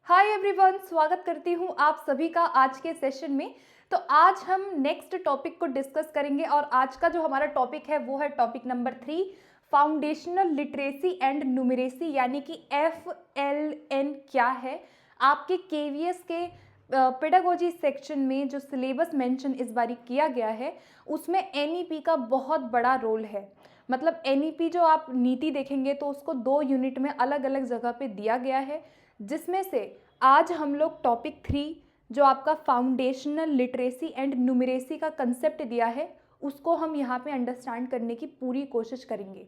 Hi everyone, स्वागत करती हूँ आप सभी का आज के सेशन में। तो आज हम नेक्स्ट टॉपिक को डिस्कस करेंगे और आज का जो हमारा टॉपिक है वो है topic number 3, foundational literacy and numeracy, यानी कि FLN क्या है। आपके KVS के पेडागोजी सेक्शन में जो सिलेबस मेंशन इस बारी किया गया है उसमें NEP का बहुत बड़ा रोल है। मतलब NEP जो आप नीति देखेंगे तो उसको 2 यूनिट में अलग अलग जगह पे दिया गया है, जिसमें से आज हम लोग टॉपिक 3 जो आपका फाउंडेशनल लिटरेसी एंड न्यूमरेसी का कंसेप्ट दिया है उसको हम यहाँ पे अंडरस्टैंड करने की पूरी कोशिश करेंगे।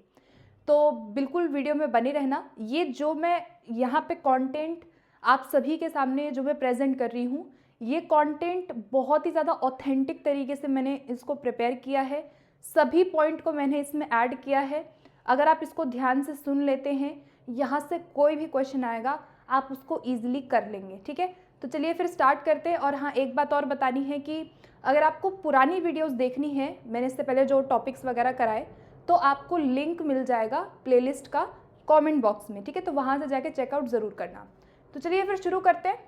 तो बिल्कुल वीडियो में बने रहना। ये जो मैं यहाँ पे कंटेंट आप सभी के सामने जो मैं प्रेजेंट कर रही हूँ, ये कंटेंट बहुत ही ज़्यादा ऑथेंटिक तरीके से मैंने इसको प्रिपेयर किया है। सभी पॉइंट को मैंने इसमें ऐड किया है। अगर आप इसको ध्यान से सुन लेते हैं, यहाँ से कोई भी क्वेश्चन आएगा आप उसको ईजिली कर लेंगे। ठीक है, तो चलिए फिर स्टार्ट करते हैं। और हाँ, एक बात और बतानी है कि अगर आपको पुरानी वीडियोस देखनी है, मैंने इससे पहले जो टॉपिक्स वगैरह कराए, तो आपको लिंक मिल जाएगा प्लेलिस्ट का कमेंट बॉक्स में। ठीक है, तो वहाँ से जाके चेकआउट ज़रूर करना। तो चलिए फिर शुरू करते हैं।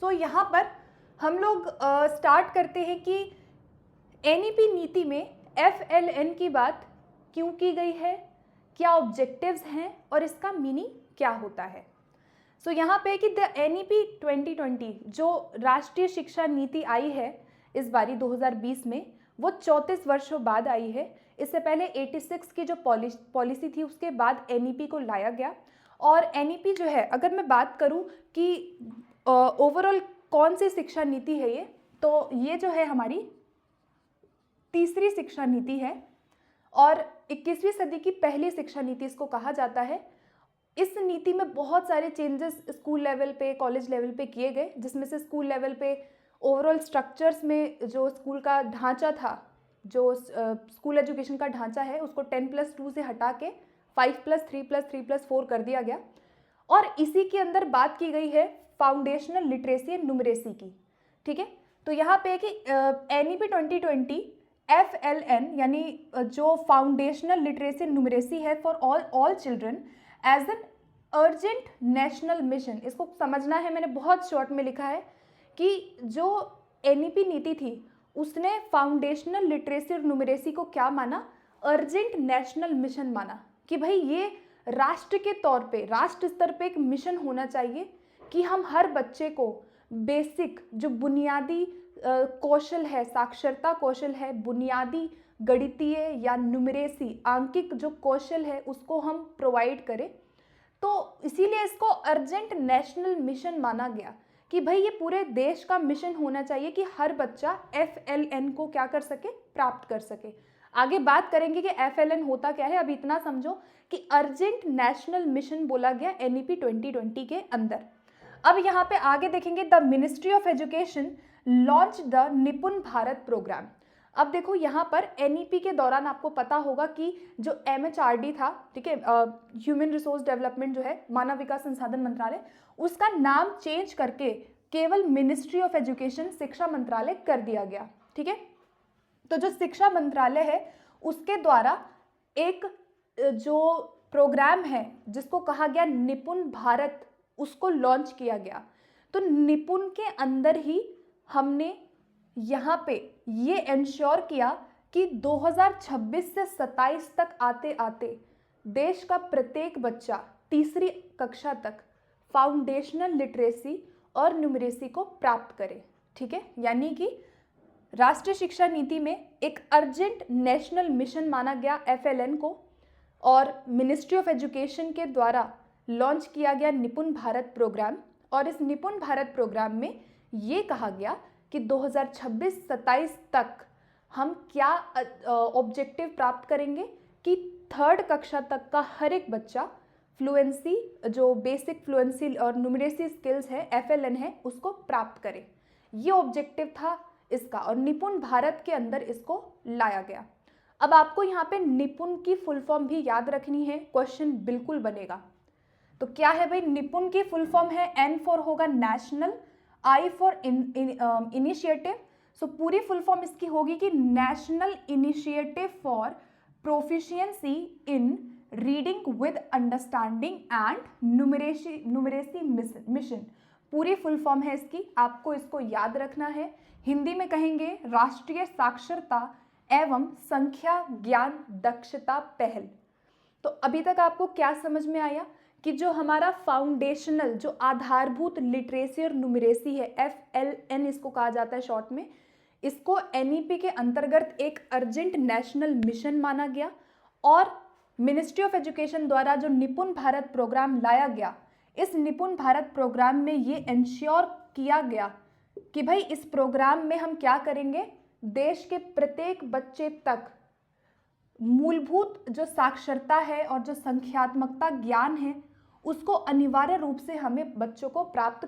सो यहाँ पर हम लोग स्टार्ट करते हैं कि NEP नीति में FLN की बात क्यों की गई है, क्या ऑब्जेक्टिव्स हैं और इसका मीनिंग क्या होता है। सो यहाँ पे कि द NEP 2020 जो राष्ट्रीय शिक्षा नीति आई है इस बारी 2020 में, वो 34 वर्षों बाद आई है। इससे पहले 86 की जो पॉलिसी थी उसके बाद NEP को लाया गया। और NEP जो है, अगर मैं बात करूँ कि ओवरऑल कौन सी शिक्षा नीति है ये, तो ये जो है हमारी तीसरी शिक्षा नीति है और 21वीं सदी की पहली शिक्षा नीति इसको कहा जाता है। इस नीति में बहुत सारे चेंजेस स्कूल लेवल पे, कॉलेज लेवल पे किए गए, जिसमें से स्कूल लेवल पे ओवरऑल स्ट्रक्चर्स में जो स्कूल का ढांचा था, जो स्कूल एजुकेशन का ढांचा है, उसको 10+2 से हटा के 5+3+3+4 कर दिया गया। और इसी के अंदर बात की गई है फाउंडेशनल लिटरेसी एंड न्यूमरेसी की। ठीक है, तो यहाँ पे कि NEP 2020 FLN यानी जो फाउंडेशनल लिटरेसी एंड न्यूमरेसी है for all children as an urgent national mission. इसको समझना है, मैंने बहुत शॉर्ट में लिखा है कि जो NEP नीति थी उसने फाउंडेशनल लिटरेसी और न्यूमरेसी को क्या माना, अर्जेंट नेशनल मिशन माना। कि भाई ये राष्ट्र के तौर पे, राष्ट्र स्तर पे एक मिशन होना चाहिए कि हम हर बच्चे को बेसिक जो बुनियादी कौशल है, साक्षरता कौशल है, बुनियादी गणितीय या न्यूमरेसी आंकिक जो कौशल है उसको हम प्रोवाइड करें। तो इसीलिए इसको अर्जेंट नेशनल मिशन माना गया कि भाई ये पूरे देश का मिशन होना चाहिए कि हर बच्चा FLN को क्या कर सके, प्राप्त कर सके। आगे बात करेंगे कि FLN होता क्या है, अभी इतना समझो कि अर्जेंट नेशनल मिशन बोला गया NEP 2020 के अंदर। अब यहाँ पे आगे देखेंगे, the ministry of education launch the निपुण भारत प्रोग्राम। अब देखो यहाँ पर NEP के दौरान आपको पता होगा कि जो MHRD था, ठीक है, ह्यूमन रिसोर्स डेवलपमेंट जो है, मानव विकास संसाधन मंत्रालय, उसका नाम चेंज करके केवल मिनिस्ट्री ऑफ एजुकेशन, शिक्षा मंत्रालय कर दिया गया। ठीक है, तो जो शिक्षा मंत्रालय है उसके द्वारा एक जो प्रोग्राम है जिसको कहा गया निपुण भारत, उसको लॉन्च किया गया। तो निपुण के अंदर ही हमने यहाँ पे ये इंश्योर किया कि 2026 से 27 तक आते आते देश का प्रत्येक बच्चा तीसरी कक्षा तक फाउंडेशनल लिटरेसी और न्यूमरेसी को प्राप्त करे। ठीक है, यानी कि राष्ट्रीय शिक्षा नीति में एक अर्जेंट नेशनल मिशन माना गया FLN को, और मिनिस्ट्री ऑफ एजुकेशन के द्वारा लॉन्च किया गया निपुण भारत प्रोग्राम। और इस निपुण भारत प्रोग्राम में ये कहा गया कि 2026-27 तक हम क्या ऑब्जेक्टिव प्राप्त करेंगे कि 3rd कक्षा तक का हर एक बच्चा फ्लुएंसी, जो बेसिक फ्लुएंसी और न्यूमरेसी स्किल्स है, FLN है, उसको प्राप्त करे। ये ऑब्जेक्टिव था इसका, और निपुण भारत के अंदर इसको लाया गया। अब आपको यहाँ पे निपुण की फुल फॉर्म भी याद रखनी है, क्वेश्चन बिल्कुल बनेगा। तो क्या है भाई, निपुण की फुल फॉर्म है, N फॉर होगा नेशनल, I फॉर इनिशिएटिव। सो पूरी फुल फॉर्म इसकी होगी कि national initiative for proficiency in reading with understanding and numeracy mission. पूरी फुल फॉर्म है इसकी, आपको इसको याद रखना है। हिंदी में कहेंगे राष्ट्रीय साक्षरता एवं संख्या ज्ञान दक्षता पहल। तो अभी तक आपको क्या समझ में आया कि जो हमारा फाउंडेशनल, जो आधारभूत लिटरेसी और न्यूमरेसी है, FLN इसको कहा जाता है शॉर्ट में, इसको NEP के अंतर्गत एक अर्जेंट नेशनल मिशन माना गया और मिनिस्ट्री ऑफ एजुकेशन द्वारा जो निपुण भारत प्रोग्राम लाया गया, इस निपुण भारत प्रोग्राम में ये इंश्योर किया गया कि भाई इस प्रोग्राम में हम क्या करेंगे, देश के प्रत्येक बच्चे तक मूलभूत जो साक्षरता है और जो संख्यात्मकता ज्ञान है उसको अनिवार्य रूप से हमें बच्चों को प्राप्त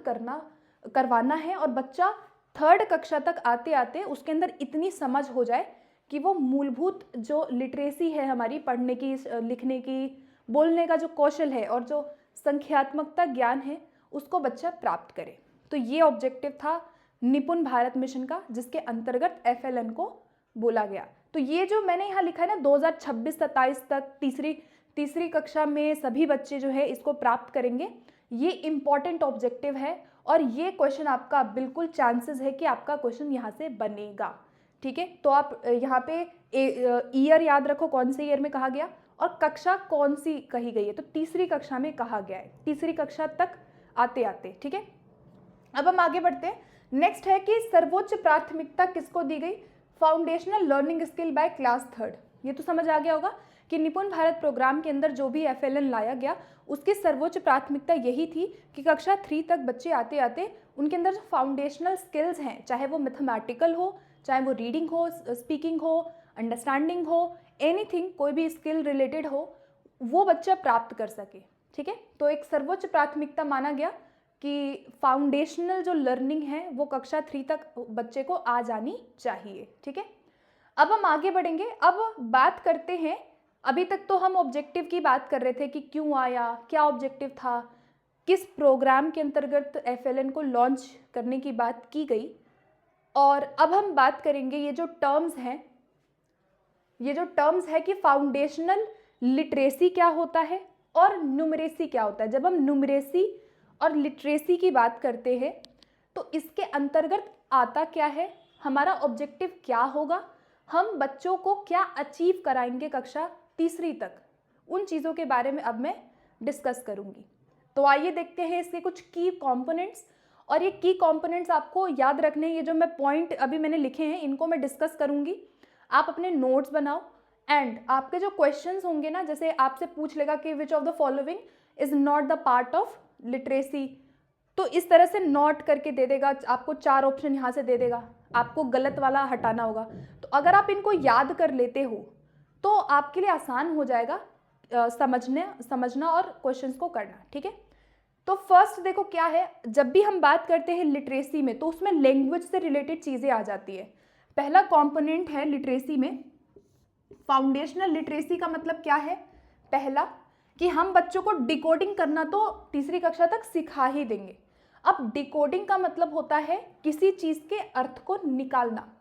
करवाना है और बच्चा 3rd कक्षा तक आते आते उसके अंदर इतनी समझ हो जाए कि वो मूलभूत जो लिटरेसी है हमारी, पढ़ने की, लिखने की, बोलने का जो कौशल है और जो संख्यात्मकता ज्ञान है उसको बच्चा प्राप्त करे। तो ये ऑब्जेक्टिव था निपुण भारत मिशन का, जिसके अंतर्गत FLN को बोला गया। तो ये जो मैंने यहाँ लिखा है ना 2026-27 तक तीसरी कक्षा में सभी बच्चे जो है इसको प्राप्त करेंगे, ये इम्पॉर्टेंट ऑब्जेक्टिव है और ये क्वेश्चन आपका बिल्कुल चांसेस है कि आपका क्वेश्चन यहाँ से बनेगा। ठीक है, तो आप यहाँ पे ईयर याद रखो, कौन से ईयर में कहा गया और कक्षा कौन सी कही गई है, तो तीसरी कक्षा में कहा गया है, तीसरी कक्षा तक आते आते। ठीक है, अब हम आगे बढ़ते हैं। नेक्स्ट है कि सर्वोच्च प्राथमिकता किसको दी गई, foundational learning skill by class 3rd। ये तो समझ आ गया होगा कि निपुण भारत प्रोग्राम के अंदर जो भी FLN लाया गया उसकी सर्वोच्च प्राथमिकता यही थी कि कक्षा 3 तक बच्चे आते आते उनके अंदर जो फाउंडेशनल स्किल्स हैं, चाहे वो मैथमेटिकल हो, चाहे वो रीडिंग हो, स्पीकिंग हो, अंडरस्टैंडिंग हो, एनीथिंग, कोई भी स्किल रिलेटेड हो, वो बच्चा प्राप्त कर सके। ठीक है, तो एक सर्वोच्च प्राथमिकता माना गया कि फाउंडेशनल जो लर्निंग है वो कक्षा 3 तक बच्चे को आ जानी चाहिए। ठीक है, अब हम आगे बढ़ेंगे। अब बात करते हैं, अभी तक तो हम ऑब्जेक्टिव की बात कर रहे थे कि क्यों आया, क्या ऑब्जेक्टिव था, किस प्रोग्राम के अंतर्गत FLN को लॉन्च करने की बात की गई, और अब हम बात करेंगे ये जो टर्म्स है कि फाउंडेशनल लिटरेसी क्या होता है और न्यूमरेसी क्या होता है। जब हम न्यूमरेसी और लिटरेसी की बात करते हैं तो इसके अंतर्गत आता क्या है, हमारा ऑब्जेक्टिव क्या होगा, हम बच्चों को क्या अचीव कराएंगे कक्षा 3 तक, उन चीज़ों के बारे में अब मैं डिस्कस करूंगी। तो आइए देखते हैं इसके कुछ की कंपोनेंट्स, और ये की कंपोनेंट्स आपको याद रखने हैं। ये जो मैं पॉइंट अभी मैंने लिखे हैं इनको मैं डिस्कस करूंगी, आप अपने नोट्स बनाओ एंड आपके जो क्वेश्चंस होंगे ना, जैसे आपसे पूछ लेगा कि which of the following is not the part of literacy, तो इस तरह से नोट करके दे देगा, आपको 4 ऑप्शन यहाँ से दे देगा, आपको गलत वाला हटाना होगा। तो अगर आप इनको याद कर लेते हो तो आपके लिए आसान हो जाएगा समझना और क्वेश्चंस को करना। ठीक है, तो फर्स्ट देखो क्या है, जब भी हम बात करते हैं लिटरेसी में तो उसमें लैंग्वेज से रिलेटेड चीज़ें आ जाती है। पहला कंपोनेंट है लिटरेसी में, फाउंडेशनल लिटरेसी का मतलब क्या है, पहला कि हम बच्चों को डिकोडिंग करना तो तीसरी कक्षा तक सिखा ही देंगे। अब डिकोडिंग का मतलब होता है किसी चीज़ के अर्थ को निकालना,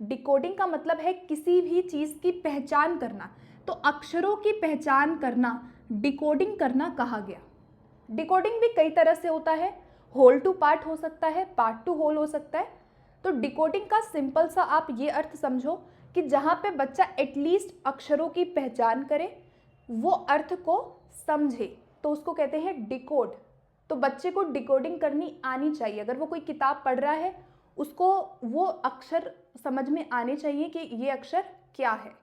डिकोडिंग का मतलब है किसी भी चीज़ की पहचान करना, तो अक्षरों की पहचान करना डिकोडिंग करना कहा गया। डिकोडिंग भी कई तरह से होता है, होल टू पार्ट हो सकता है, पार्ट टू होल हो सकता है। तो डिकोडिंग का सिंपल सा आप ये अर्थ समझो कि जहाँ पे बच्चा एटलीस्ट अक्षरों की पहचान करे, वो अर्थ को समझे, तो उसको कहते हैं डिकोड। तो बच्चे को डिकोडिंग करनी आनी चाहिए, अगर वो कोई किताब पढ़ रहा है उसको वो अक्षर समझ में आने चाहिए कि ये अक्षर क्या है,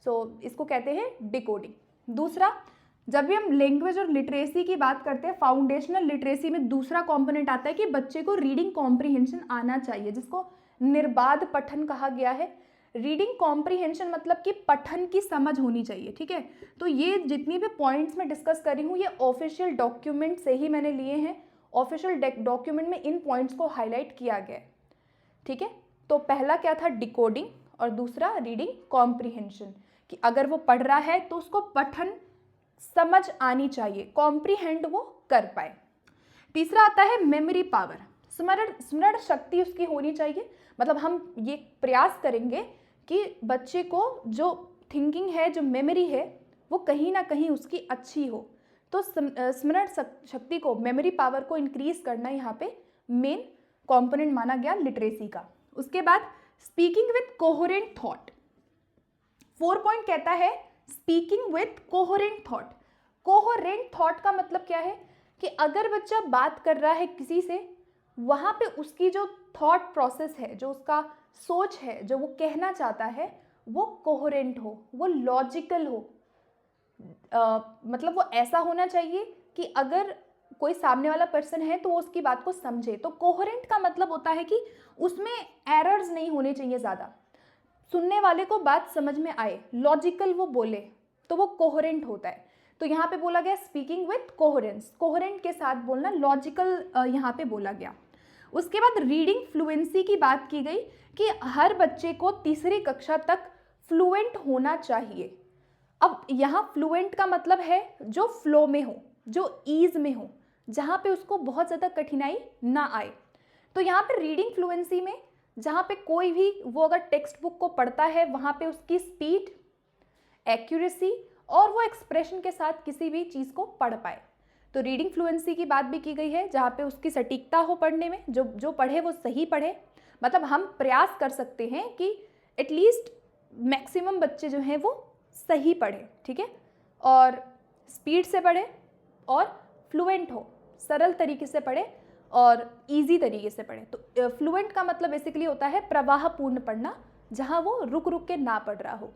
सो इसको कहते हैं डिकोडिंग। दूसरा, जब भी हम लैंग्वेज और लिटरेसी की बात करते हैं, फाउंडेशनल लिटरेसी में दूसरा कंपोनेंट आता है कि बच्चे को रीडिंग कॉम्प्रिहेंशन आना चाहिए, जिसको निर्बाध पठन कहा गया है। रीडिंग कॉम्प्रिहेंशन मतलब कि पठन की समझ होनी चाहिए। ठीक है, तो ये जितनी भी पॉइंट्स मैं डिस्कस करी हूँ ये ऑफिशियल डॉक्यूमेंट से ही मैंने लिए हैं, ऑफिशियल डॉक्यूमेंट में इन पॉइंट्स को हाईलाइट किया गया है। ठीक है, तो पहला क्या था, डिकोडिंग, और दूसरा रीडिंग कॉम्प्रिहेंशन, कि अगर वो पढ़ रहा है तो उसको पठन समझ आनी चाहिए, कॉम्प्रिहेंड वो कर पाए। तीसरा आता है मेमोरी पावर, स्मरण शक्ति उसकी होनी चाहिए, मतलब हम ये प्रयास करेंगे कि बच्चे को जो थिंकिंग है, जो मेमोरी है, वो कहीं ना कहीं उसकी अच्छी हो। तो स्मरण शक्ति को, मेमोरी पावर को इंक्रीज करना यहाँ पे मेन कंपोनेंट माना गया लिटरेसी का। उसके बाद speaking with coherent thought. 4 point कहता है speaking with coherent thought. Coherent thought का मतलब क्या है कि अगर बच्चा बात कर रहा है किसी से, वहाँ पे उसकी जो थॉट प्रोसेस है, जो उसका सोच है, जो वो कहना चाहता है, वो कोहेरेंट हो, वो लॉजिकल हो। मतलब वो ऐसा होना चाहिए कि अगर कोई सामने वाला पर्सन है तो वो उसकी बात को समझे। तो कोहेरेंट का मतलब होता है कि उसमें एरर्स नहीं होने चाहिए ज़्यादा, सुनने वाले को बात समझ में आए, लॉजिकल वो बोले, तो वो कोहेरेंट होता है। तो यहाँ पे बोला गया स्पीकिंग विथ कोहेरेंस, कोहेरेंट के साथ बोलना, लॉजिकल यहाँ पे बोला गया। उसके बाद रीडिंग फ्लुएंसी की बात की गई कि हर बच्चे को तीसरी कक्षा तक फ्लुएंट होना चाहिए। अब यहाँ फ्लुएंट का मतलब है जो फ्लो में हो, जो ईज में हो, जहाँ पे उसको बहुत ज़्यादा कठिनाई ना आए। तो यहाँ पे रीडिंग फ्लुएंसी में जहाँ पे कोई भी वो अगर टेक्स्ट बुक को पढ़ता है, वहाँ पे उसकी स्पीड, एक्यूरेसी और वो एक्सप्रेशन के साथ किसी भी चीज़ को पढ़ पाए। तो रीडिंग फ्लुएंसी की बात भी की गई है, जहाँ पे उसकी सटीकता हो पढ़ने में, जो पढ़े वो सही पढ़े। मतलब हम प्रयास कर सकते हैं कि एटलीस्ट मैक्सिमम बच्चे जो हैं वो सही पढ़े, ठीक है, और स्पीड से पढ़े और फ्लुएंट हो, सरल तरीके से पढ़े और इजी तरीके से पढ़े। तो फ्लुएंट का मतलब बेसिकली होता है प्रवाहपूर्ण पढ़ना, जहाँ वो रुक रुक के ना पढ़ रहा हो।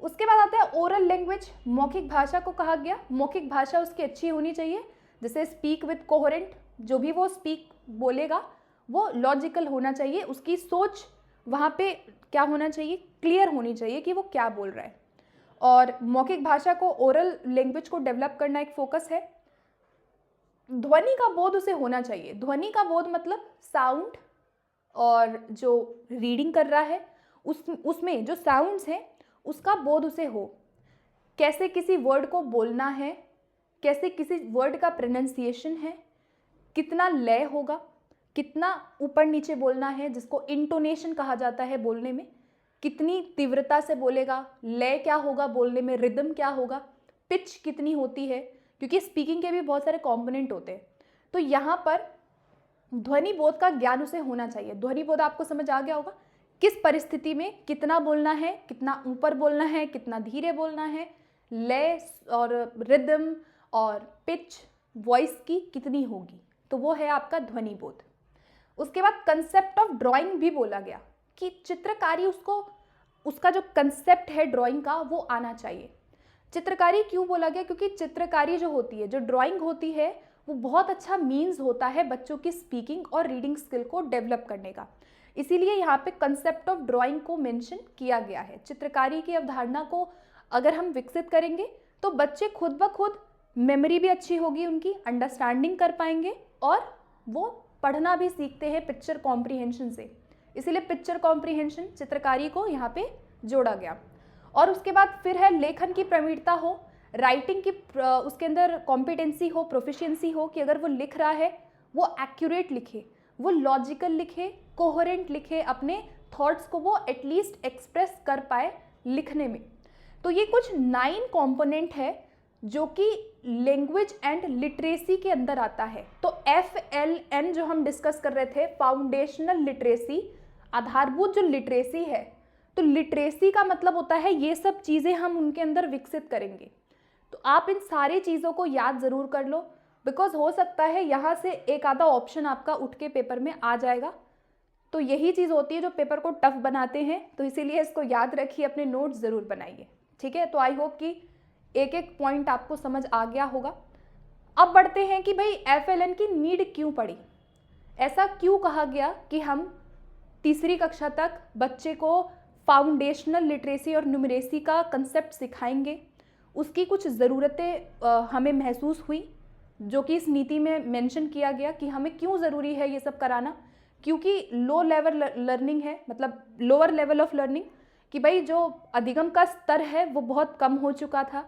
उसके बाद आता है ओरल लैंग्वेज। मौखिक भाषा को कहा गया, मौखिक भाषा उसकी अच्छी होनी चाहिए, जैसे स्पीक विथ कोहेरेंट, जो भी वो स्पीक बोलेगा वो लॉजिकल होना चाहिए, उसकी सोच वहाँ पे क्या होना चाहिए, क्लियर होनी चाहिए कि वो क्या बोल रहा है। और मौखिक भाषा को, ओरल लैंग्वेज को डेवलप करना एक फोकस है। ध्वनि का बोध उसे होना चाहिए। ध्वनि का बोध मतलब साउंड, और जो रीडिंग कर रहा है उसमें जो साउंड्स हैं उसका बोध उसे हो, कैसे किसी वर्ड को बोलना है, कैसे किसी वर्ड का प्रोनाउंसिएशन है, कितना लय होगा, कितना ऊपर नीचे बोलना है जिसको इंटोनेशन कहा जाता है बोलने में, कितनी तीव्रता से बोलेगा, लय क्या होगा बोलने में, रिदम क्या होगा, पिच कितनी होती है, क्योंकि स्पीकिंग के भी बहुत सारे कंपोनेंट होते हैं। तो यहाँ पर ध्वनि बोध का ज्ञान उसे होना चाहिए। ध्वनि बोध आपको समझ आ गया होगा, किस परिस्थिति में कितना बोलना है, कितना ऊपर बोलना है, कितना धीरे बोलना है, लय और रिदम और पिच वॉइस की कितनी होगी, तो वो है आपका ध्वनि बोध। उसके बाद कंसेप्ट ऑफ ड्राइंग भी बोला गया कि चित्रकारी उसका जो कंसेप्ट है ड्राइंग का वो आना चाहिए। चित्रकारी क्यों बोला गया, क्योंकि चित्रकारी जो होती है, जो ड्राइंग होती है, वो बहुत अच्छा मीन्स होता है बच्चों की स्पीकिंग और रीडिंग स्किल को डेवलप करने का। इसीलिए यहाँ पे कंसेप्ट ऑफ ड्राइंग को मेंशन किया गया है। चित्रकारी की अवधारणा को अगर हम विकसित करेंगे तो बच्चे खुद ब खुद, मेमोरी भी अच्छी होगी उनकी, अंडरस्टैंडिंग कर पाएंगे और वो पढ़ना भी सीखते हैं पिक्चर कॉम्प्रीहेंशन से। इसीलिए पिक्चर कॉम्प्रीहेंशन, चित्रकारी को यहाँ पे जोड़ा गया। और उसके बाद फिर है लेखन की प्रवीणता हो, राइटिंग की उसके अंदर कॉम्पिटेंसी हो, प्रोफिशिएंसी हो, कि अगर वो लिख रहा है वो एक्यूरेट लिखे, वो लॉजिकल लिखे, कोहेरेंट लिखे, अपने थॉट्स को वो एटलीस्ट एक्सप्रेस कर पाए लिखने में। तो ये कुछ 9 कंपोनेंट है जो कि लैंग्वेज एंड लिटरेसी के अंदर आता है। तो FLN जो हम डिस्कस कर रहे थे, फाउंडेशनल लिटरेसी, आधारभूत जो लिटरेसी है, तो लिटरेसी का मतलब होता है ये सब चीज़ें हम उनके अंदर विकसित करेंगे। तो आप इन सारी चीज़ों को याद ज़रूर कर लो, बिकॉज हो सकता है यहाँ से एक आधा ऑप्शन आपका उठ के पेपर में आ जाएगा। तो यही चीज़ होती है जो पेपर को टफ बनाते हैं, तो इसीलिए इसको याद रखिए, अपने नोट्स ज़रूर बनाइए, ठीक है। तो आई होप कि एक एक पॉइंट आपको समझ आ गया होगा। अब बढ़ते हैं कि भाई FLN की नीड क्यों पड़ी, ऐसा क्यों कहा गया कि हम तीसरी कक्षा तक बच्चे को फाउंडेशनल लिटरेसी और न्यूमरेसी का कंसेप्ट सिखाएंगे। उसकी कुछ ज़रूरतें हमें महसूस हुई, जो कि इस नीति में मेंशन किया गया कि हमें क्यों ज़रूरी है ये सब कराना, क्योंकि लो लेवल लर्निंग है, मतलब लोअर लेवल ऑफ लर्निंग, कि भाई जो अधिगम का स्तर है वो बहुत कम हो चुका था।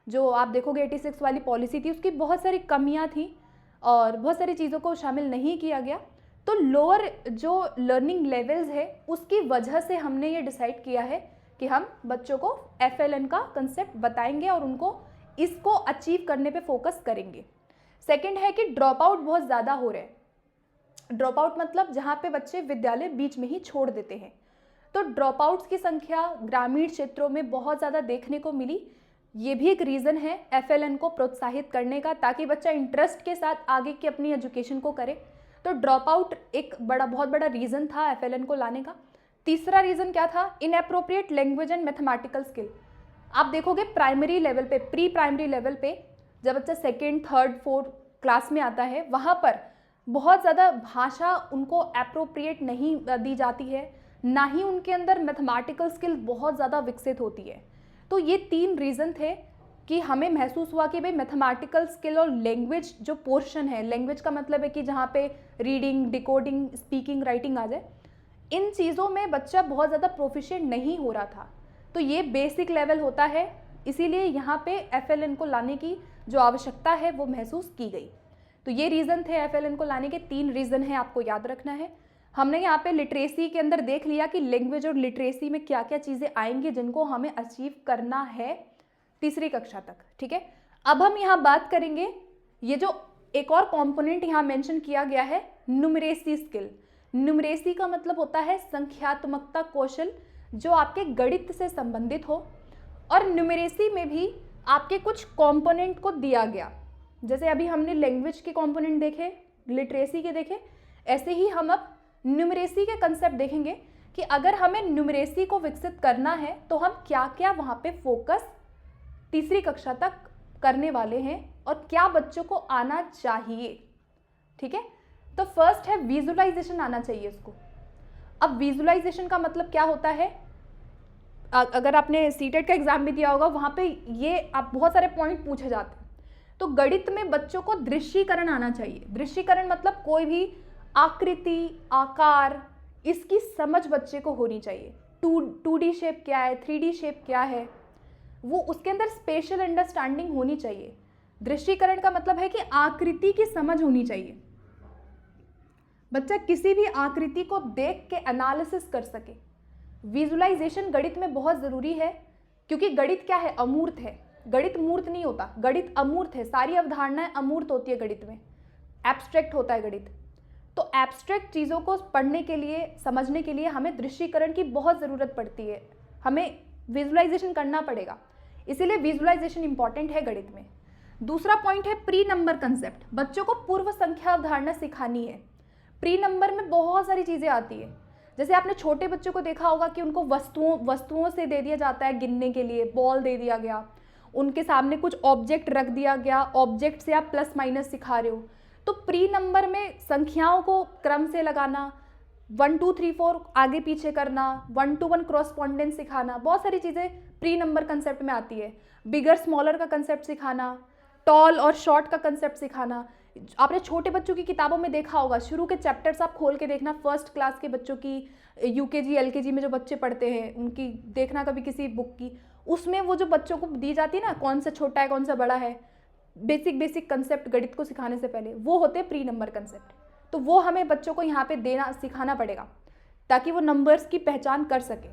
जो आप देखोगे 86 वाली पॉलिसी थी, उसकी बहुत सारी कमियां थी और बहुत सारी चीज़ों को शामिल नहीं किया गया। तो लोअर जो लर्निंग लेवल्स है उसकी वजह से हमने ये डिसाइड किया है कि हम बच्चों को FLN का कंसेप्ट बताएंगे और उनको इसको अचीव करने पे फोकस करेंगे। सेकंड है कि ड्रॉप आउट बहुत ज़्यादा हो रहे हैं। ड्रॉप आउट मतलब जहाँ पे बच्चे विद्यालय बीच में ही छोड़ देते हैं। तो ड्रॉप आउट्स की संख्या ग्रामीण क्षेत्रों में बहुत ज़्यादा देखने को मिली। ये भी एक रीज़न है FLN को प्रोत्साहित करने का, ताकि बच्चा इंटरेस्ट के साथ आगे की अपनी एजुकेशन को करे। तो ड्रॉप आउट एक बहुत बड़ा रीज़न था FLN को लाने का। तीसरा रीज़न क्या था? Inappropriate language and mathematical skill. आप देखोगे प्राइमरी लेवल पे, प्री प्राइमरी लेवल पे जब बच्चा सेकेंड, थर्ड, फोर्थ क्लास में आता है, वहाँ पर बहुत ज़्यादा भाषा उनको अप्रोप्रिएट नहीं दी जाती है, ना ही उनके अंदर मैथमेटिकल स्किल बहुत ज़्यादा विकसित होती है। तो ये 3 रीज़न थे कि हमें महसूस हुआ कि भाई मैथमेटिकल स्किल और लैंग्वेज जो पोर्शन है, लैंग्वेज का मतलब है कि जहाँ पे रीडिंग, डिकोडिंग, स्पीकिंग, राइटिंग आ जाए, इन चीज़ों में बच्चा बहुत ज़्यादा प्रोफिशिएंट नहीं हो रहा था। तो ये बेसिक लेवल होता है, इसीलिए यहाँ पे FLN को लाने की जो आवश्यकता है वो महसूस की गई। तो ये रीज़न थे FLN को लाने के। 3 रीज़न है, आपको याद रखना है। हमने यहाँ पे लिटरेसी के अंदर देख लिया कि लैंग्वेज और लिटरेसी में क्या क्या चीज़ें आएंगी जिनको हमें अचीव करना है तीसरी कक्षा तक, ठीक है। अब हम यहाँ बात करेंगे, ये जो एक और कॉम्पोनेंट यहाँ मेंशन किया गया है, न्यूमरेसी स्किल। न्यूमरेसी का मतलब होता है संख्यात्मकता कौशल, जो आपके गणित से संबंधित हो। और न्यूमरेसी में भी आपके कुछ कंपोनेंट को दिया गया, जैसे अभी हमने लैंग्वेज के कंपोनेंट देखे, लिटरेसी के देखे, ऐसे ही हम अब न्यूमरेसी के कंसेप्ट देखेंगे कि अगर हमें न्यूमरेसी को विकसित करना है तो हम क्या क्या वहाँ पे फोकस तीसरी कक्षा तक करने वाले हैं और क्या बच्चों को आना चाहिए, ठीक है। तो फर्स्ट है विजुअलाइजेशन आना चाहिए इसको। अब विजुअलाइजेशन का मतलब क्या होता है? अगर आपने सीटेट का एग्जाम भी दिया होगा, वहाँ पे ये आप बहुत सारे पॉइंट पूछे जाते हैं। तो गणित में बच्चों को दृश्यीकरण आना चाहिए। दृश्यीकरण मतलब कोई भी आकृति, आकार, इसकी समझ बच्चे को होनी चाहिए। 2D शेप क्या है, 3D शेप क्या है, वो उसके अंदर स्पेशल अंडरस्टैंडिंग होनी चाहिए। दृश्यीकरण का मतलब है कि आकृति की समझ होनी चाहिए, बच्चा किसी भी आकृति को देख के एनालिसिस कर सके। विजुअलाइजेशन गणित में बहुत ज़रूरी है, क्योंकि गणित क्या है? अमूर्त है। गणित मूर्त नहीं होता, गणित अमूर्त है। सारी अवधारणाएं अमूर्त होती है गणित में, एब्स्ट्रैक्ट होता है गणित। तो एब्स्ट्रैक्ट चीज़ों को पढ़ने के लिए, समझने के लिए हमें दृश्यीकरण की बहुत ज़रूरत पड़ती है, हमें विजुअलाइजेशन करना पड़ेगा, इसीलिए विजुअलाइजेशन इंपॉर्टेंट है गणित में। दूसरा पॉइंट है प्री नंबर कंसेप्ट। बच्चों को पूर्व संख्या अवधारणा सिखानी है। प्री नंबर में बहुत सारी चीज़ें आती है, जैसे आपने छोटे बच्चों को देखा होगा कि उनको वस्तुओं से दे दिया जाता है गिनने के लिए। बॉल दे दिया गया, उनके सामने कुछ ऑब्जेक्ट रख दिया गया, ऑब्जेक्ट से आप प्लस माइनस सिखा रहे हो। तो प्री नंबर में संख्याओं को क्रम से लगाना, 1 2 3 4 आगे पीछे करना, 1 to 1 क्रॉसपॉन्डेंस सिखाना, बहुत सारी चीज़ें प्री नंबर कंसेप्ट में आती है। बिगर स्मॉलर का कंसेप्ट सिखाना, टॉल और शॉर्ट का कंसेप्ट सिखाना। आपने छोटे बच्चों की किताबों में देखा होगा, शुरू के चैप्टर्स आप खोल के देखना, फर्स्ट क्लास के बच्चों की, UKG LKG में जो बच्चे पढ़ते हैं उनकी देखना कभी किसी बुक की, उसमें वो जो बच्चों को दी जाती है ना, कौन सा छोटा है कौन सा बड़ा है, बेसिक कंसेप्ट गणित को सिखाने से पहले, वो होते हैं प्री नंबर कंसेप्ट। तो वो हमें बच्चों को यहाँ पे देना सिखाना पड़ेगा ताकि वो नंबर्स की पहचान कर सके।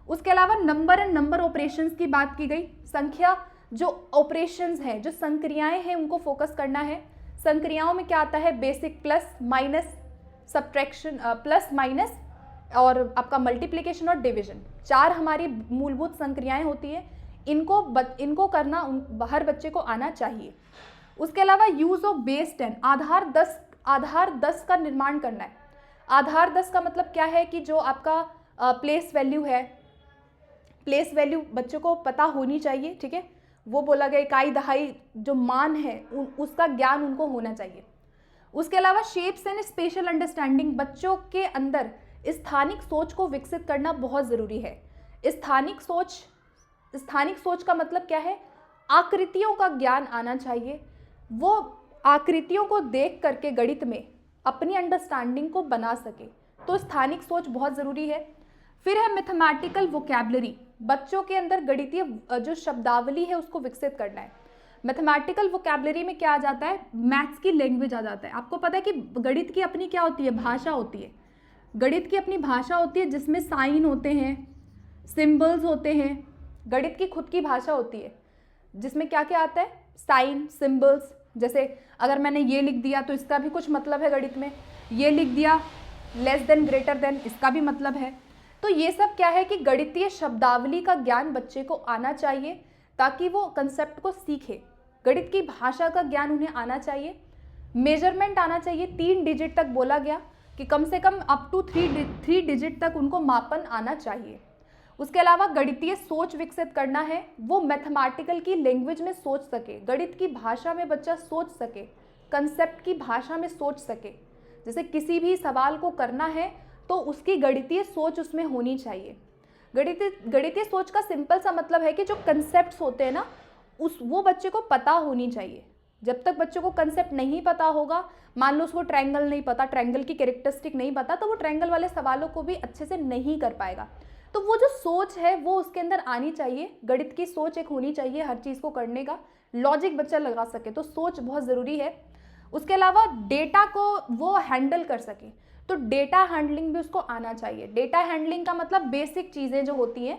उसके अलावा नंबर एंड नंबर ऑपरेशंस की बात की गई। संख्या जो ऑपरेशंस हैं, जो संक्रियाएं हैं, उनको फोकस करना है। संक्रियाओं में क्या आता है? Basic, plus minus, subtraction, plus minus और आपका मल्टीप्लिकेशन और डिवीजन, 4 हमारी मूलभूत संक्रियाएं होती है। इनको करना हर बच्चे को आना चाहिए। उसके अलावा यूज ऑफ बेस 10, आधार 10 का निर्माण करना है। आधार 10 का मतलब क्या है कि जो आपका प्लेस वैल्यू है, प्लेस वैल्यू बच्चों को पता होनी चाहिए, ठीक है। वो बोला गया इकाई दहाई जो मान है उसका ज्ञान उनको होना चाहिए। उसके अलावा शेप्स एंड स्पेशल अंडरस्टैंडिंग, बच्चों के अंदर स्थानिक सोच को विकसित करना बहुत ज़रूरी है। स्थानिक सोच का मतलब क्या है? आकृतियों का ज्ञान आना चाहिए। वो आकृतियों को देख करके गणित में अपनी अंडरस्टैंडिंग को बना सके, तो स्थानिक सोच बहुत ज़रूरी है। फिर है मैथमेटिकल वोकैबुलरी, बच्चों के अंदर गणितीय जो शब्दावली है उसको विकसित करना है। मैथमेटिकल वोकैबुलरी में क्या आ जाता है? मैथ्स की लैंग्वेज आ जाता है। आपको पता है कि गणित की अपनी क्या होती है? भाषा होती है। गणित की अपनी भाषा होती है जिसमें साइन होते हैं, सिंबल्स होते हैं, गणित की खुद की भाषा होती है जिसमें क्या क्या आता है, साइन, सिंबल्स। जैसे अगर मैंने ये लिख दिया तो इसका भी कुछ मतलब है गणित में, ये लिख दिया लेस देन ग्रेटर देन, इसका भी मतलब है। तो ये सब क्या है कि गणितीय शब्दावली का ज्ञान बच्चे को आना चाहिए ताकि वो कंसेप्ट को सीखे। गणित की भाषा का ज्ञान उन्हें आना चाहिए, मेजरमेंट आना चाहिए। 3 डिजिट तक बोला गया कि कम से कम अप टू 3 डिजिट तक उनको मापन आना चाहिए। उसके अलावा गणितीय सोच विकसित करना है, वो मैथमेटिकल की लैंग्वेज में सोच सके, गणित की भाषा में बच्चा सोच सके, कंसेप्ट की भाषा में सोच सके। जैसे किसी भी सवाल को करना है तो उसकी गणितीय सोच उसमें होनी चाहिए। गणितीय सोच का सिंपल सा मतलब है कि जो कंसेप्ट्स होते हैं ना, वो बच्चे को पता होनी चाहिए। जब तक बच्चे को कंसेप्ट नहीं पता होगा, मान लो उसको ट्रायंगल नहीं पता, ट्रायंगल की कैरेक्टरिस्टिक नहीं पता, तो वो ट्रायंगल वाले सवालों को भी अच्छे से नहीं कर पाएगा। तो वो जो सोच है वो उसके अंदर आनी चाहिए। गणित की सोच एक होनी चाहिए हर चीज़ को करने का, लॉजिक बच्चा लगा सके, तो सोच बहुत ज़रूरी है। उसके अलावा डेटा को वो हैंडल कर सके, तो डेटा हैंडलिंग भी उसको आना चाहिए। डेटा हैंडलिंग का मतलब बेसिक चीज़ें जो होती हैं,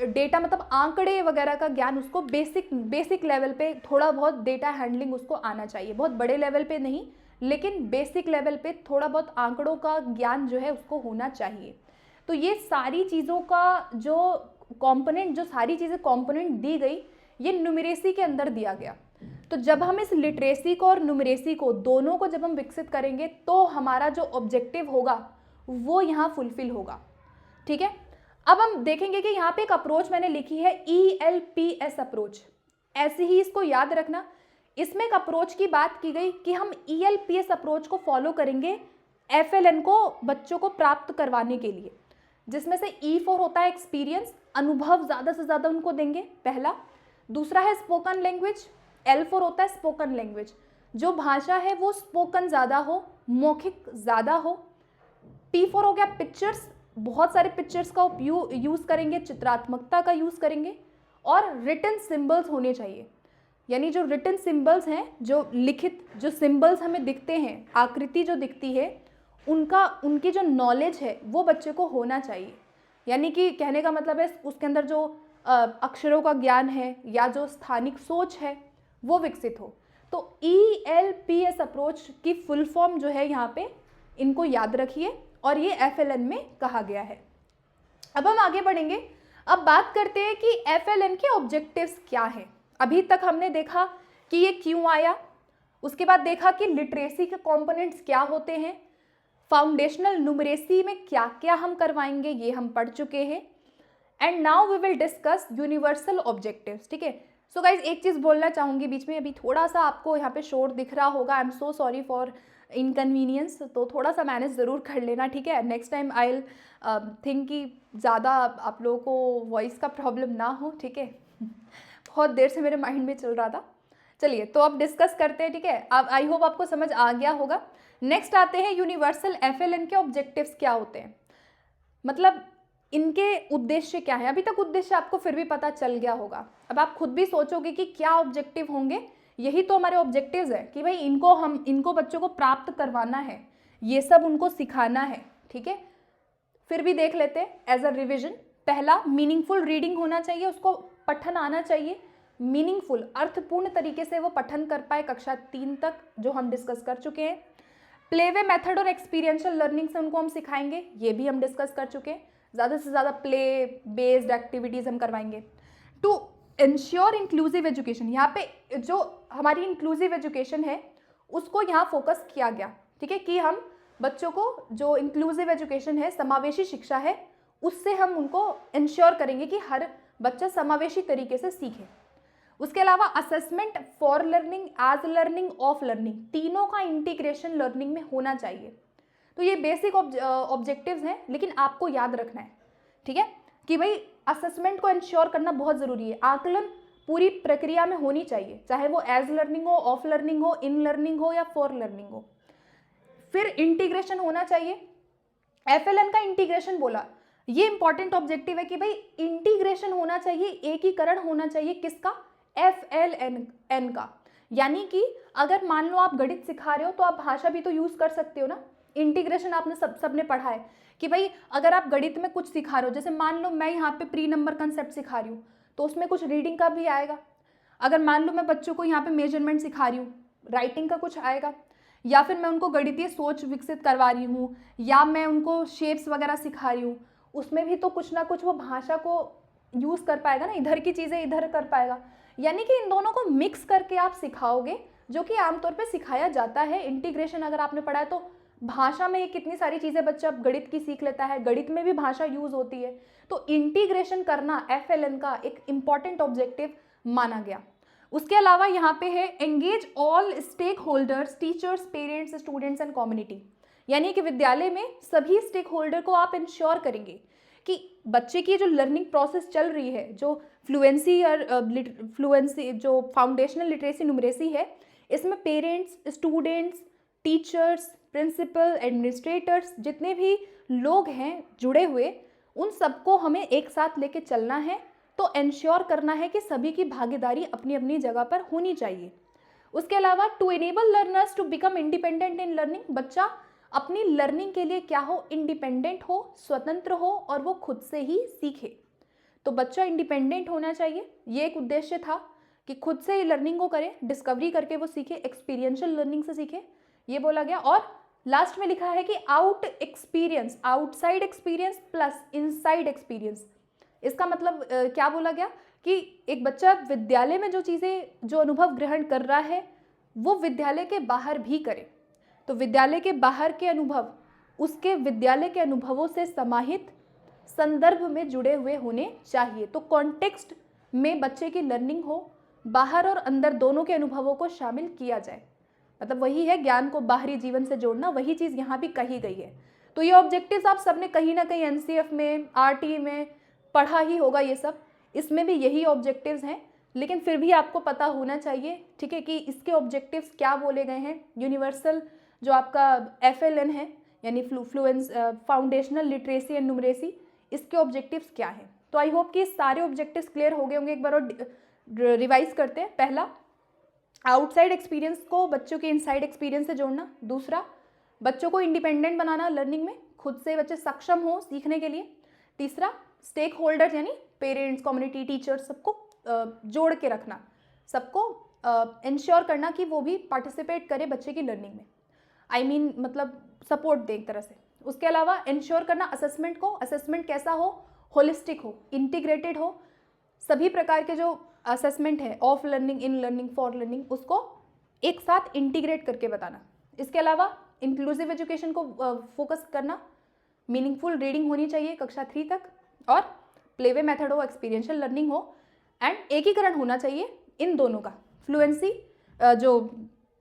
डेटा मतलब आंकड़े वगैरह का ज्ञान उसको बेसिक लेवल पे थोड़ा बहुत डेटा हैंडलिंग उसको आना चाहिए। बहुत बड़े लेवल पे नहीं, लेकिन बेसिक लेवल पे थोड़ा बहुत आंकड़ों का ज्ञान जो है उसको होना चाहिए। तो ये सारी चीज़ों का जो कंपोनेंट, जो सारी चीज़ें कंपोनेंट दी गई, ये न्यूमरेसी के अंदर दिया गया। तो जब हम इस लिटरेसी को और न्यूमरेसी को दोनों को जब हम विकसित करेंगे तो हमारा जो ऑब्जेक्टिव होगा वो यहाँ फुलफिल होगा। ठीक है, अब हम देखेंगे कि यहाँ पे एक अप्रोच मैंने लिखी है, ELPS अप्रोच। ऐसे ही इसको याद रखना। इसमें एक अप्रोच की बात की गई कि हम ELPS अप्रोच को फॉलो करेंगे FLN को बच्चों को प्राप्त करवाने के लिए, जिसमें से E4 होता है एक्सपीरियंस, अनुभव ज़्यादा से ज़्यादा उनको देंगे, पहला। दूसरा है स्पोकन लैंग्वेज, L4 होता है स्पोकन लैंग्वेज, जो भाषा है वो स्पोकन ज़्यादा हो, मौखिक ज़्यादा हो। P4 हो गया पिक्चर्स, बहुत सारे पिक्चर्स का यूज़ करेंगे, चित्रात्मकता का यूज़ करेंगे। और रिटन सिंबल्स होने चाहिए, यानी जो रिटन सिंबल्स हैं, जो लिखित जो सिंबल्स हमें दिखते हैं, आकृति जो दिखती है, उनकी जो नॉलेज है वो बच्चे को होना चाहिए। यानी कि कहने का मतलब है उसके अंदर जो अक्षरों का ज्ञान है या जो स्थानिक सोच है वो विकसित हो। तो ELPS अप्रोच की फुल फॉर्म जो है यहाँ पे, इनको याद रखिए, और ये FLN में कहा गया है। अब हम आगे बढ़ेंगे। अब बात करते हैं कि FLN के ऑब्जेक्टिव्स क्या हैं। अभी तक हमने देखा कि ये क्यों आया, उसके बाद देखा कि लिटरेसी के कंपोनेंट्स क्या होते हैं, फाउंडेशनल न्यूमरेसी में क्या क्या हम करवाएंगे ये हम पढ़ चुके हैं। And now we will discuss universal objectives. ठीक है, सो गाइज एक चीज़ बोलना चाहूँगी बीच में, अभी थोड़ा सा आपको यहाँ पे शोर दिख रहा होगा, I am so sorry for inconvenience, तो थोड़ा सा मैनेज ज़रूर कर लेना। ठीक है, next time I will think कि ज़्यादा आप लोगों को वॉइस का प्रॉब्लम ना हो। ठीक है, बहुत देर से मेरे माइंड में चल रहा था। चलिए, तो अब डिस्कस करते हैं। ठीक है, अब आई होप आपको समझ आ गया होगा। नेक्स्ट आते हैं यूनिवर्सल FLN के ऑब्जेक्टिव्स क्या होते हैं, मतलब इनके उद्देश्य क्या है। अभी तक उद्देश्य आपको फिर भी पता चल गया होगा, अब आप खुद भी सोचोगे कि क्या ऑब्जेक्टिव होंगे। यही तो हमारे ऑब्जेक्टिव्स है कि भाई इनको बच्चों को प्राप्त करवाना है, ये सब उनको सिखाना है। ठीक है, फिर भी देख लेते हैं एज अ रिविजन। पहला, मीनिंगफुल रीडिंग होना चाहिए, उसको पठन आना चाहिए, मीनिंगफुल अर्थपूर्ण तरीके से वो पठन कर पाए कक्षा 3 तक, जो हम डिस्कस कर चुके हैं। प्लेवे मेथड और एक्सपीरियंशियल लर्निंग से उनको हम सिखाएंगे, ये भी हम डिस्कस कर चुके हैं। ज़्यादा से ज़्यादा प्ले बेस्ड एक्टिविटीज़ हम करवाएंगे। टू इंश्योर इंक्लूसिव एजुकेशन, यहाँ पे जो हमारी इंक्लूसिव एजुकेशन है उसको यहाँ फोकस किया गया। ठीक है, कि हम बच्चों को जो इंक्लूसिव एजुकेशन है, समावेशी शिक्षा है, उससे हम उनको इंश्योर करेंगे कि हर बच्चा समावेशी तरीके से सीखे। उसके अलावा assessment for learning, as learning, of learning, तीनों का इंटीग्रेशन लर्निंग में होना चाहिए। तो ये बेसिक ऑब्जेक्टिव्स हैं, लेकिन आपको याद रखना है। ठीक है, कि भाई असेसमेंट को इंश्योर करना बहुत ज़रूरी है। आकलन पूरी प्रक्रिया में होनी चाहिए, चाहे वो एज लर्निंग हो, ऑफ लर्निंग हो, इन लर्निंग हो या फॉर लर्निंग हो। फिर इंटीग्रेशन होना चाहिए। FLN का इंटीग्रेशन बोला, ये इंपॉर्टेंट ऑब्जेक्टिव है कि भाई इंटीग्रेशन होना चाहिए, एकीकरण होना चाहिए, किसका? FLN का। यानी कि अगर मान लो आप गणित सिखा रहे हो तो आप भाषा भी तो यूज़ कर सकते हो ना, इंटीग्रेशन आपने सबने पढ़ा है कि भाई अगर आप गणित में कुछ सिखा रहे हो, जैसे मान लो मैं यहाँ पे प्री नंबर कंसेप्ट सिखा रही हूँ तो उसमें कुछ रीडिंग का भी आएगा। अगर मान लो मैं बच्चों को यहाँ पे मेजरमेंट सिखा रही हूँ, राइटिंग का कुछ आएगा। या फिर मैं उनको गणितीय सोच विकसित करवा रही हूँ, या मैं उनको शेप्स वगैरह सिखा रही हूँ, उसमें भी तो कुछ ना कुछ वो भाषा को यूज़ कर पाएगा ना, इधर की चीज़ें इधर कर पाएगा। यानी कि इन दोनों को मिक्स करके आप सिखाओगे, जो कि आमतौर पे सिखाया जाता है। इंटीग्रेशन अगर आपने पढ़ा है तो भाषा में कितनी सारी चीज़ें बच्चा गणित की सीख लेता है, गणित में भी भाषा यूज़ होती है। तो इंटीग्रेशन करना FLN का एक इम्पॉर्टेंट ऑब्जेक्टिव माना गया। उसके अलावा यहाँ पे है engage all stakeholders, teachers, parents, students and community. यानी कि विद्यालय में सभी स्टेक होल्डर को आप इंश्योर करेंगे कि बच्चे की जो लर्निंग प्रोसेस चल रही है, जो फ्लुएंसी जो फाउंडेशनल लिटरेसी न्यूमरेसी है, इसमें parents, students, teachers, principal, administrators, जितने भी लोग हैं जुड़े हुए, उन सबको हमें एक साथ लेके चलना है। तो इंश्योर करना है कि सभी की भागीदारी अपनी अपनी जगह पर होनी चाहिए। उसके अलावा to enable learners to become independent in learning, बच्चा अपनी लर्निंग के लिए क्या हो, इंडिपेंडेंट हो, स्वतंत्र हो और वो खुद से ही सीखे। तो बच्चा इंडिपेंडेंट होना चाहिए, ये एक उद्देश्य था कि खुद से लर्निंग को करे, डिस्कवरी करके वो सीखे, एक्सपीरियंशियल लर्निंग से सीखे, ये बोला गया। और लास्ट में लिखा है कि outside experience plus inside experience. इसका मतलब क्या बोला गया कि एक बच्चा विद्यालय में जो चीज़ें, जो अनुभव ग्रहण कर रहा है, वो विद्यालय के बाहर भी करे। तो विद्यालय के बाहर के अनुभव उसके विद्यालय के अनुभवों से समाहित संदर्भ में जुड़े हुए होने चाहिए। तो कॉन्टेक्स्ट में बच्चे की लर्निंग हो, बाहर और अंदर दोनों के अनुभवों को शामिल किया जाए। मतलब वही है ज्ञान को बाहरी जीवन से जोड़ना, वही चीज़ यहाँ भी कही गई है। तो ये ऑब्जेक्टिव्स आप सबने कहीं ना कहीं NCF में, RT में पढ़ा ही होगा ये सब, इसमें भी यही ऑब्जेक्टिव्स हैं। लेकिन फिर भी आपको पता होना चाहिए, ठीक है, कि इसके ऑब्जेक्टिव्स क्या बोले गए हैं। यूनिवर्सल जो आपका FLN है, यानी फाउंडेशनल लिटरेसी एंड न्यूमरेसी, इसके ऑब्जेक्टिव्स क्या हैं। तो आई होप कि सारे ऑब्जेक्टिव्स क्लियर हो गए होंगे। एक बार और रिवाइज करते हैं। पहला, आउटसाइड एक्सपीरियंस को बच्चों के इनसाइड एक्सपीरियंस से जोड़ना। दूसरा, बच्चों को इंडिपेंडेंट बनाना, लर्निंग में खुद से बच्चे सक्षम हो सीखने के लिए। तीसरा, स्टेक होल्डर्स यानी पेरेंट्स, कम्युनिटी, टीचर्स, सबको जोड़ के रखना, सबको इंश्योर करना कि वो भी पार्टिसिपेट करे बच्चे की लर्निंग में, मतलब सपोर्ट दे एक तरह से। उसके अलावा इंश्योर करना असेसमेंट को, असेसमेंट कैसा हो, होलिस्टिक हो, इंटीग्रेटेड हो, सभी प्रकार के जो असेसमेंट है, of learning, in learning, for learning, उसको एक साथ इंटीग्रेट करके बताना। इसके अलावा इंक्लूसिव एजुकेशन को फोकस करना, मीनिंगफुल रीडिंग होनी चाहिए कक्षा 3 तक, और प्लेवे मेथड हो, एक्सपीरियंशियल लर्निंग हो, एंड एकीकरण होना चाहिए इन दोनों का। फ्लुएंसी जो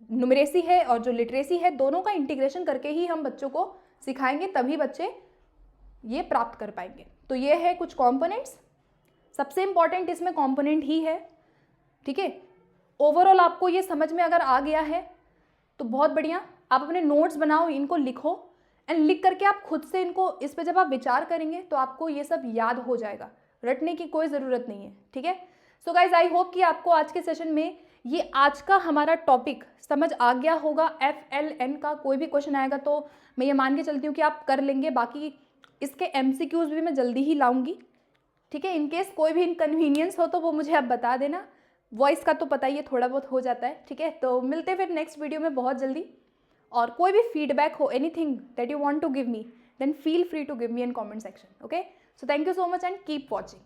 न्यूमरेसी है और जो लिटरेसी है, दोनों का इंटीग्रेशन करके ही हम बच्चों को सिखाएंगे, तभी बच्चे ये प्राप्त कर पाएंगे। तो ये है कुछ कंपोनेंट्स, सबसे इंपॉर्टेंट इसमें कंपोनेंट ही है, ठीक है। ओवरऑल आपको ये समझ में अगर आ गया है तो बहुत बढ़िया। आप अपने नोट्स बनाओ, इनको लिखो, एंड लिख करके आप खुद से इनको, इस पे जब आप विचार करेंगे तो आपको ये सब याद हो जाएगा, रटने की कोई ज़रूरत नहीं है, ठीक है। सो गाइज, आई होप कि आपको आज के सेशन में ये आज का हमारा टॉपिक समझ आ गया होगा। FLN का कोई भी क्वेश्चन आएगा तो मैं ये मान के चलती हूँ कि आप कर लेंगे। बाकी इसके MCQs भी मैं जल्दी ही लाऊंगी, ठीक है। इनकेस कोई भी इनकन्वीनियंस हो तो वो मुझे आप बता देना। वॉइस का तो पता ही है, थोड़ा बहुत हो जाता है, ठीक है। तो मिलते हैं फिर नेक्स्ट वीडियो में बहुत जल्दी। और कोई भी फीडबैक हो, anything that you want to give me, then feel free to give me in comment section, okay. So thank you so much and keep watching.